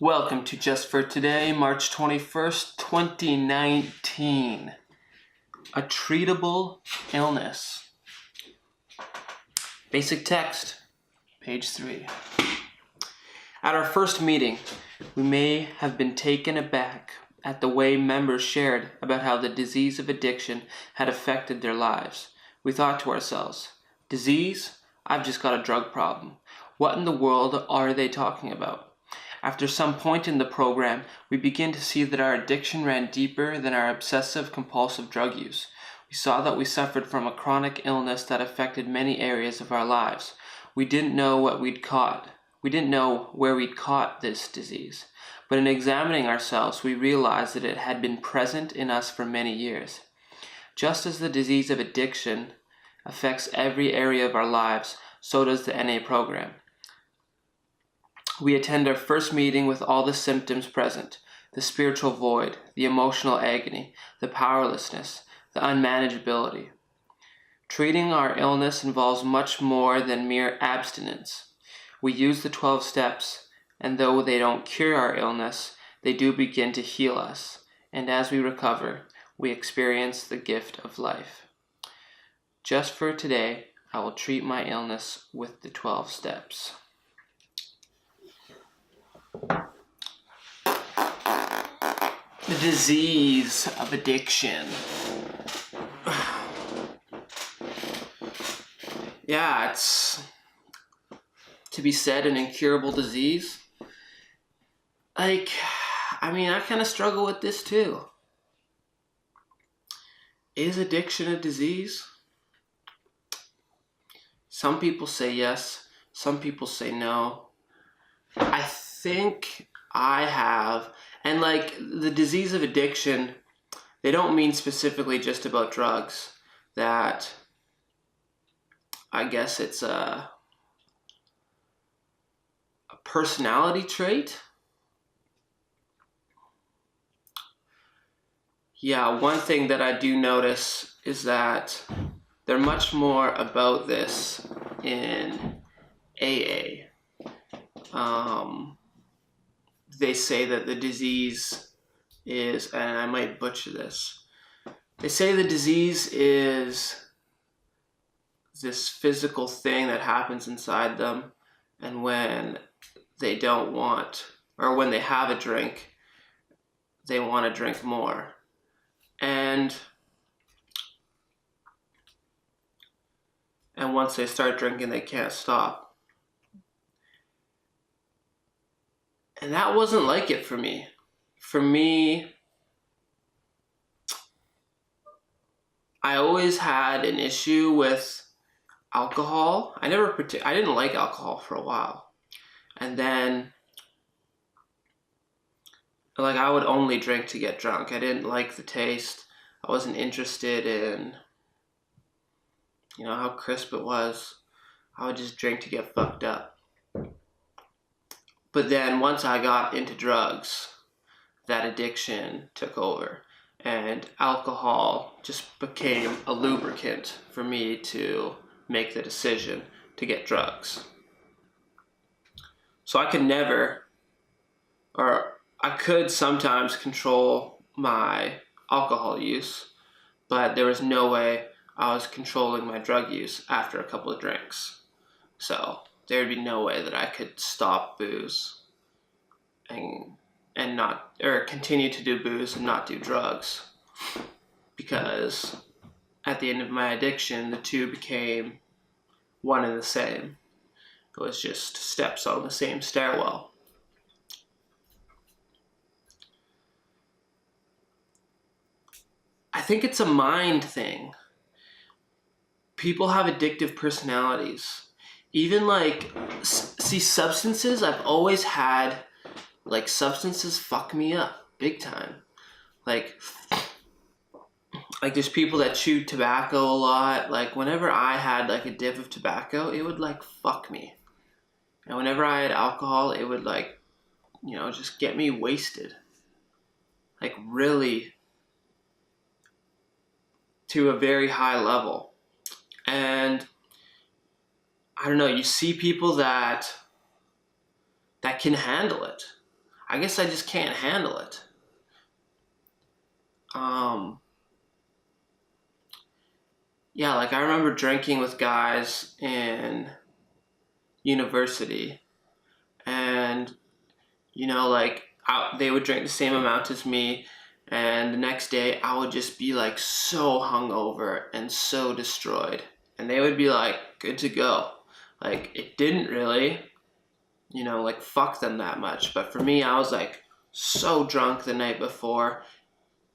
Welcome to Just for Today, March 21st, 2019. A treatable illness. Basic text, page 3. At our first meeting, we may have been taken aback at the way members shared about how the disease of addiction had affected their lives. We thought to ourselves, disease? I've just got a drug problem. What in the world are they talking about? After some point in the program, we begin to see that our addiction ran deeper than our obsessive-compulsive drug use. We saw that we suffered from a chronic illness that affected many areas of our lives. We didn't know what we'd caught. We didn't know where we'd caught this disease. But in examining ourselves, we realized that it had been present in us for many years. Just as the disease of addiction affects every area of our lives, so does the NA program. We attend our first meeting with all the symptoms present: the spiritual void, the emotional agony, the powerlessness, the unmanageability. Treating our illness involves much more than mere abstinence. We use the 12 steps, and though they don't cure our illness, they do begin to heal us. And as we recover, we experience the gift of life. Just for today, I will treat my illness with the 12 steps. The disease of addiction. Yeah, it's to be said an incurable disease. I kind of struggle with this too. Is addiction a disease? Some people say yes, some people say no. I think I have, and the disease of addiction, they don't mean specifically just about drugs. That I guess it's a personality trait. Yeah, one thing that I do notice is that they're much more about this in AA. They say that the disease is, and I might butcher this, they say the disease is this physical thing that happens inside them, and when they don't want, or when they have a drink, they want to drink more. And once they start drinking, they can't stop. And that wasn't like it for me. For me, I always had an issue with alcohol. I didn't like alcohol for a while. And then, I would only drink to get drunk. I didn't like the taste. I wasn't interested in, how crisp it was. I would just drink to get fucked up. But then once I got into drugs, that addiction took over, and alcohol just became a lubricant for me to make the decision to get drugs. So I could sometimes control my alcohol use, but there was no way I was controlling my drug use after a couple of drinks. So there'd be no way that I could stop booze and not, or continue to do booze and not do drugs, because at the end of my addiction, the two became one and the same. It was just steps on the same stairwell. I think it's a mind thing. People have addictive personalities. Even substances, I've always had, substances fuck me up big time. There's people that chew tobacco a lot. Whenever I had a dip of tobacco, it would fuck me. And whenever I had alcohol, it would just get me wasted. Really to a very high level. And I don't know, you see people that can handle it. I guess I just can't handle it. Yeah, like I remember drinking with guys in university, and like they would drink the same amount as me, and the next day I would just be like so hungover and so destroyed, and they would be like good to go. Like it didn't really, like fuck them that much, but for me, I was like so drunk the night before,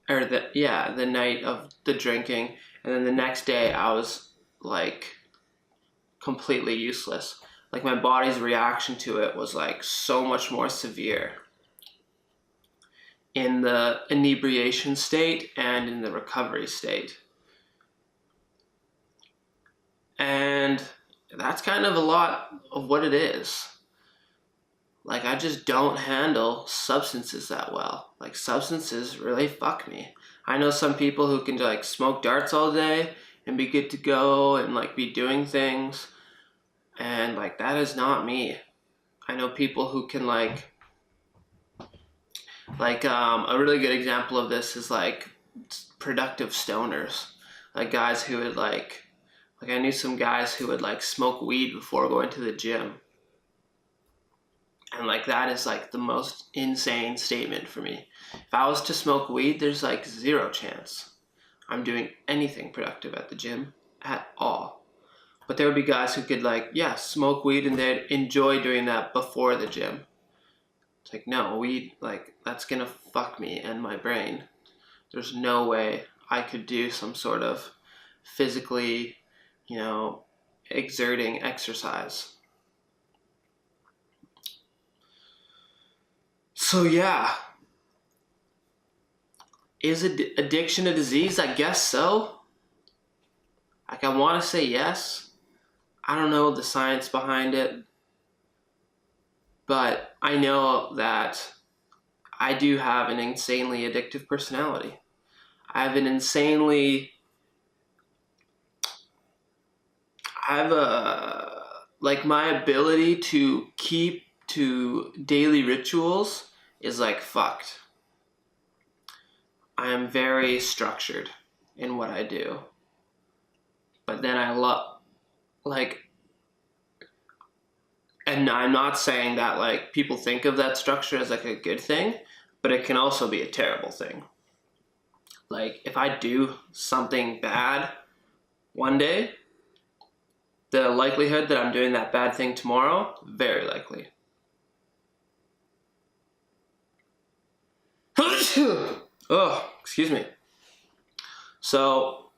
or the night of the drinking, and then the next day I was like completely useless. Like my body's reaction to it was like so much more severe in the inebriation state and in the recovery state. And that's kind of a lot of what it is. Like I just don't handle substances that well. Like substances really fuck me. I know some people who can like smoke darts all day and be good to go and like be doing things, and like that is not me. I know people who can like a really good example of this is like productive stoners, like guys who would like I knew some guys who would like smoke weed before going to the gym, and like that is like the most insane statement for me. If I was to smoke weed, there's like zero chance I'm doing anything productive at the gym at all. But there would be guys who could like smoke weed and they'd enjoy doing that before the gym. It's like, no, weed, like, that's gonna fuck me and my brain. There's no way I could do some sort of physically, exerting exercise. So yeah, is addiction a disease? I guess so. Like I want to say yes. I don't know the science behind it, but I know that I do have an insanely addictive personality. I have my ability to keep to daily rituals is like fucked. I am very structured in what I do. But then I love, and I'm not saying that like people think of that structure as like a good thing, but it can also be a terrible thing. Like if I do something bad one day, the likelihood that I'm doing that bad thing tomorrow, very likely. Oh, excuse me. So,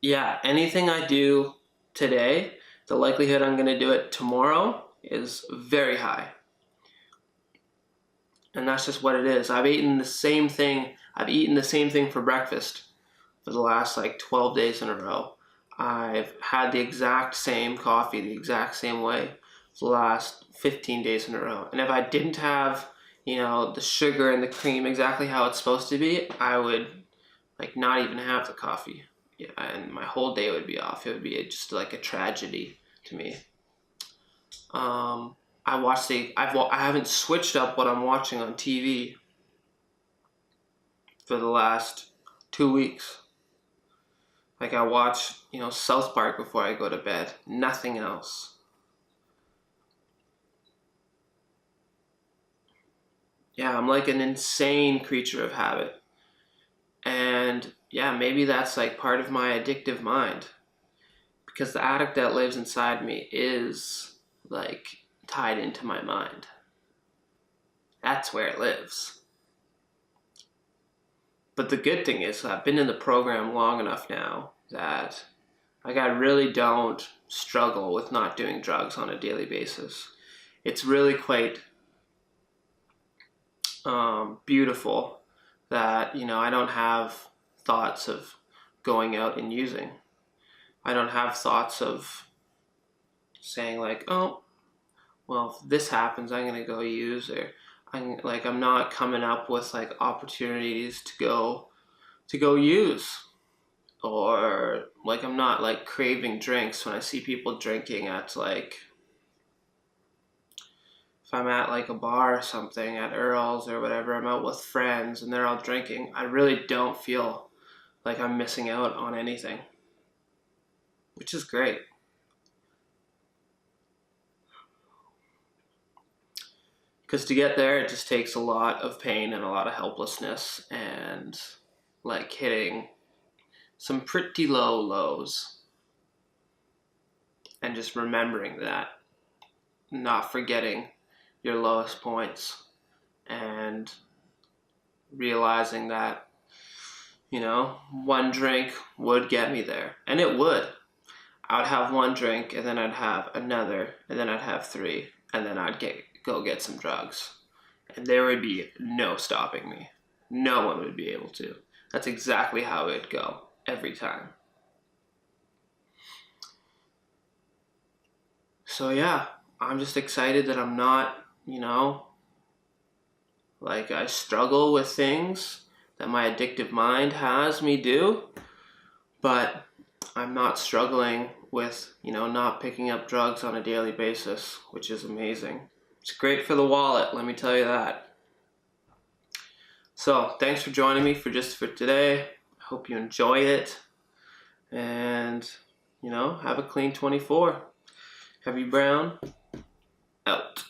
yeah, anything I do today, the likelihood I'm going to do it tomorrow is very high. And that's just what it is. I've eaten the same thing for breakfast for the last like 12 days in a row. I've had the exact same coffee the exact same way for the last 15 days in a row. And if I didn't have, the sugar and the cream exactly how it's supposed to be, I would like not even have the coffee. Yeah, and my whole day would be off. It would be just like a tragedy to me. I haven't switched up what I'm watching on TV for the last 2 weeks. Like I watch, South Park before I go to bed. Nothing else. Yeah, I'm like an insane creature of habit. And yeah, maybe that's like part of my addictive mind. Because the addict that lives inside me is like tied into my mind. That's where it lives. But the good thing is I've been in the program long enough now that like I really don't struggle with not doing drugs on a daily basis. It's really quite beautiful that, I don't have thoughts of going out and using. I don't have thoughts of saying like, oh, well, if this happens, I'm going to go use, or I'm not coming up with like opportunities to go to go use. Or like I'm not like craving drinks when I see people drinking at like, if I'm at like a bar or something at Earl's or whatever, I'm out with friends and they're all drinking, I really don't feel like I'm missing out on anything, which is great. Because to get there, it just takes a lot of pain and a lot of helplessness and like hitting some pretty low lows and just remembering that, not forgetting your lowest points and realizing that, you know, one drink would get me there. And it would. I would have one drink and then I'd have another and then I'd have three and then I'd go get some drugs. And there would be no stopping me. No one would be able to. That's exactly how it'd go every time. So yeah, I'm just excited that I'm not, you know, like I struggle with things that my addictive mind has me do, but I'm not struggling with, you know, not picking up drugs on a daily basis, which is amazing. It's great for the wallet, let me tell you that. So thanks for joining me for today. I hope you enjoy it. And, you know, have a clean 24. Heavy Brown, out.